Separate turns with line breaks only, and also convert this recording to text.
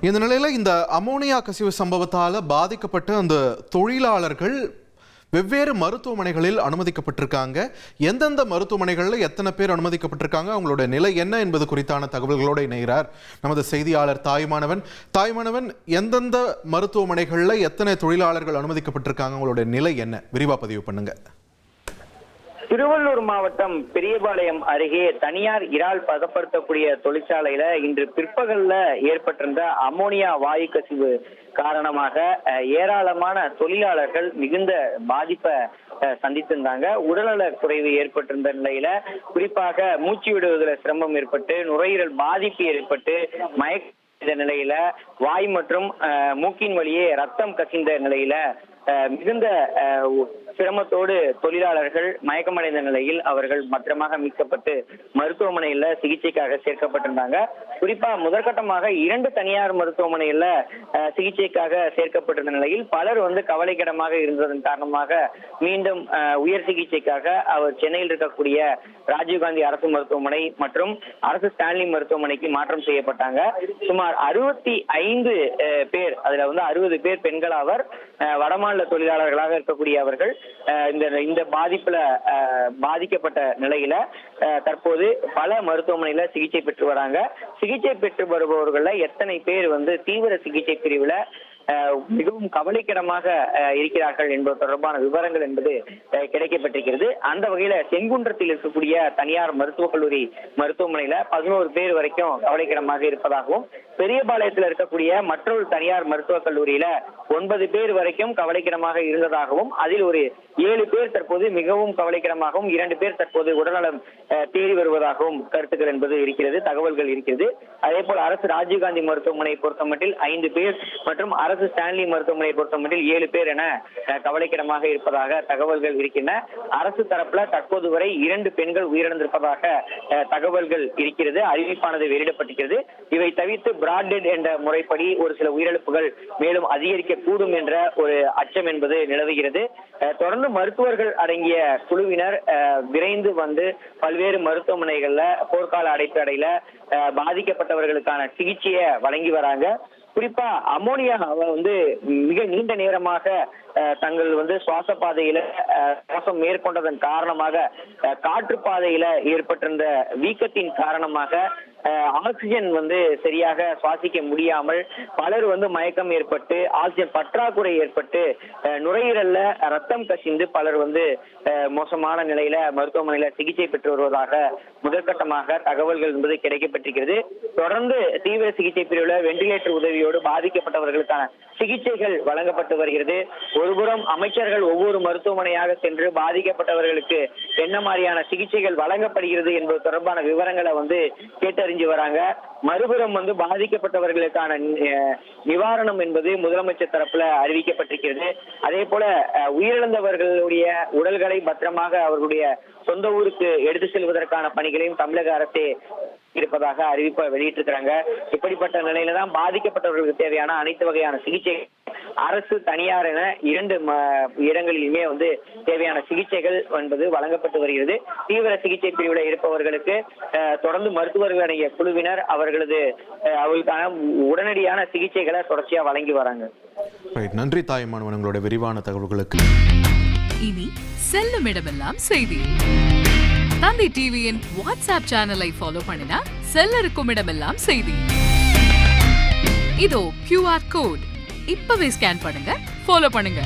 இந்த நிலையில் இந்த அமோனியா கசிவு சம்பவத்தால் பாதிக்கப்பட்ட அந்த தொழிலாளர்கள் வெவ்வேறு மருத்துவமனைகளில் அனுமதிக்கப்பட்டிருக்காங்க. எந்தெந்த மருத்துவமனைகளில் எத்தனை பேர் அனுமதிக்கப்பட்டிருக்காங்க, அவங்களோட நிலை என்ன என்பது குறித்தான தகவல்களோடு இணைகிறார் நமது செய்தியாளர் தாய்மானவன். எந்தெந்த மருத்துவமனைகளில் எத்தனை தொழிலாளர்கள் அனுமதிக்கப்பட்டிருக்காங்க, அவங்களோட நிலை என்ன, விரிவா பதிவு பண்ணுங்க.
திருவள்ளூர் மாவட்டம் பெரியபாளையம் அருகே தனியார் இறால் பதப்படுத்தக்கூடிய தொழிற்சாலையில இன்று பிற்பகல்ல ஏற்பட்டிருந்த அமோனியா வாயு கசிவு காரணமாக ஏராளமான தொழிலாளர்கள் மிகுந்த பாதிப்பை சந்தித்திருந்தாங்க. உடல்நல குறைவு ஏற்பட்டிருந்த நிலையில குறிப்பாக மூச்சு விடுவதில் சிரமம் ஏற்பட்டு நுரையீரல் பாதிப்பு ஏற்பட்டு மயக்க நிலையில வாய் மற்றும் மூக்கின் வழியே ரத்தம் கசிந்த நிலையில மிகுந்த சிரமத்தோடு தொழிலாளர்கள் மயக்கமடைந்த நிலையில் அவர்கள் பத்திரமாக மீட்கப்பட்டு மருத்துவமனையில சிகிச்சைக்காக சேர்க்கப்பட்டிருந்தாங்க. குறிப்பா முதற்கட்டமாக 2 தனியார் மருத்துவமனையில சிகிச்சைக்காக சேர்க்கப்பட்டிருந்த நிலையில் பலர் கவலைக்கிடமாக இருந்ததன் காரணமாக மீண்டும் உயர் சிகிச்சைக்காக அவர் சென்னையில் இருக்கக்கூடிய ராஜீவ்காந்தி அரசு மருத்துவமனை மற்றும் அரசு ஸ்டான்லி மருத்துவமனைக்கு மாற்றம் செய்யப்பட்டாங்க. சுமார் 65 பேர், அதுல 60 பேர் பெண்கள் ஆவர். வடமாநில தொழிலாளர்களாக இருக்கக்கூடிய அவர்கள் இந்த பாதிப்புல பாதிக்கப்பட்ட நிலையில தற்போது பல மருத்துவமனையில சிகிச்சை பெற்று வராங்க. சிகிச்சை பெற்று வருபவர்கள எத்தனை பேர் தீவிர சிகிச்சை பிரிவுல மிகவும் கவலைக்கிடமாக இருக்கிறார்கள் என்பது தொடர்பான விவரங்கள் என்பது கிடைக்கப்பட்டிருக்கிறது. அந்த வகையில செங்குன்றத்தில் இருக்கக்கூடிய தனியார் மருத்துவக் கல்லூரி மருத்துவமனையில 11 பேர் வரைக்கும் கவலைக்கிடமாக இருப்பதாகவும், பெரியபாளையத்தில் இருக்கக்கூடிய மற்றொரு தனியார் மருத்துவக் கல்லூரியில 9 பேர் வரைக்கும் கவலைக்கிடமாக இருந்ததாகவும், அதில் ஒரு 7 பேர் தற்போது மிகவும் கவலைக்கிடமாகவும் 2 பேர் தற்போது உடல்நலம் தேறி வருவதாகவும் கருத்துக்கள் என்பது இருக்கிறது, தகவல்கள் இருக்கிறது. அதே போல அரசு ராஜீவ்காந்தி மருத்துவமனை பொறுத்தமட்டில் 5 பேர் மற்றும் அரசு ஸ்டான்லி மருத்துவமனை பொறுத்தமட்டில் 7 பேர் என கவலைக்கிடமாக இருப்பதாக தகவல்கள் இருக்கின்றன. அரசு தரப்புல தற்போது வரை 2 பெண்கள் உயிரிழந்திருப்பதாக தகவல்கள் இருக்கிறது, அறிவிப்பானது வெளியிடப்பட்டிருக்கிறது. இவை தவிர்த்து பிராட்டெட் என்ற முறைப்படி ஒரு சில உயிரிழப்புகள் மேலும் அதிகரிக்க கூடும் என்ற ஒரு அச்சம் என்பது நிலவுகிறது. தொடர்ந்து மருத்துவர்கள் அடங்கிய குழுவினர் விரைந்து பல்வேறு மருத்துவமனைகள்ல போர்க்கால அடைப்படையில பாதிக்கப்பட்டவர்களுக்கான சிகிச்சையை வழங்கி வராங்க. குறிப்பா அமோனியா மிக நீண்ட நேரமாக தங்கள் சுவாச பாதையில சுவாசம் மேற்கொண்டதன் காரணமாக காற்று பாதையில ஏற்பட்டிருந்த வீக்கத்தின் காரணமாக ஆக்சிஜன் சரியாக சுவாசிக்க முடியாமல் பலர் மயக்கம் ஏற்பட்டு ஆக்சிஜன் பற்றாக்குறை ஏற்பட்டு நுரையீரல்ல ரத்தம் கசிந்து பலர் மோசமான நிலையில மருத்துவமனையில சிகிச்சை பெற்று வருவதாக முதற்கட்டமாக தகவல்கள் என்பது கிடைக்கப்பட்டிருக்கிறது. தொடர்ந்து தீவிர சிகிச்சை பிரிவுல வெண்டிலேட்டர் உதவியோடு பாதிக்கப்பட்டவர்களுக்கான சிகிச்சைகள் வழங்கப்பட்டு வருகிறது. ஒருபுறம் அமைச்சர்கள் ஒவ்வொரு மருத்துவமனையாக சென்று பாதிக்கப்பட்டவர்களுக்கு என்ன மாதிரியான சிகிச்சைகள் வழங்கப்படுகிறது என்பது தொடர்பான விவரங்களை கேட்டறிஞ்சு வராங்க. மறுபுறம் பாதிக்கப்பட்டவர்களுக்கான நிவாரணம் என்பது முதலமைச்சர் தரப்புல அறிவிக்கப்பட்டிருக்கிறது. அதே போல உயிரிழந்தவர்களுடைய உடல்களை பத்திரமாக அவர்களுடைய சொந்த ஊருக்கு எடுத்து செல்வதற்கான பணிகளையும் தமிழக அரசே இருப்பதாக அறிவிப்பை வெளியிட்டிருக்கிறாங்க. இப்படிப்பட்ட நிலையில தான் பாதிக்கப்பட்டவர்களுக்கு தேவையான அனைத்து வகையான சிகிச்சை அரசு தனியார் என 2 இடங்களிலுமே தேவையான சிகிச்சைகள் என்பது வழங்கப்பட்டு வருகிறது. தீவிர சிகிச்சை பிரிவில் இருப்பவர்களுக்கு தொடர்ந்து மருத்துவர்கள் அடங்கிய குழுவினர் அவர்களுக்கான உடனடியான சிகிச்சைகளை தொடர்ச்சியா வழங்கி வராங்க.
நன்றி தாய்மானவன், உங்களோட விரிவான தகவல்களுக்கு.
இனி செல்லும் இடமெல்லாம் செய்தி. தந்தி டிவியின் வாட்ஸ்அப் சேனலை ஃபாலோ பண்ணினா செல்ல இருக்கும் இடமெல்லாம் செய்தி. இதோ QR கோட் இப்பவே ஸ்கேன் பண்ணுங்க, ஃபாலோ பண்ணுங்க.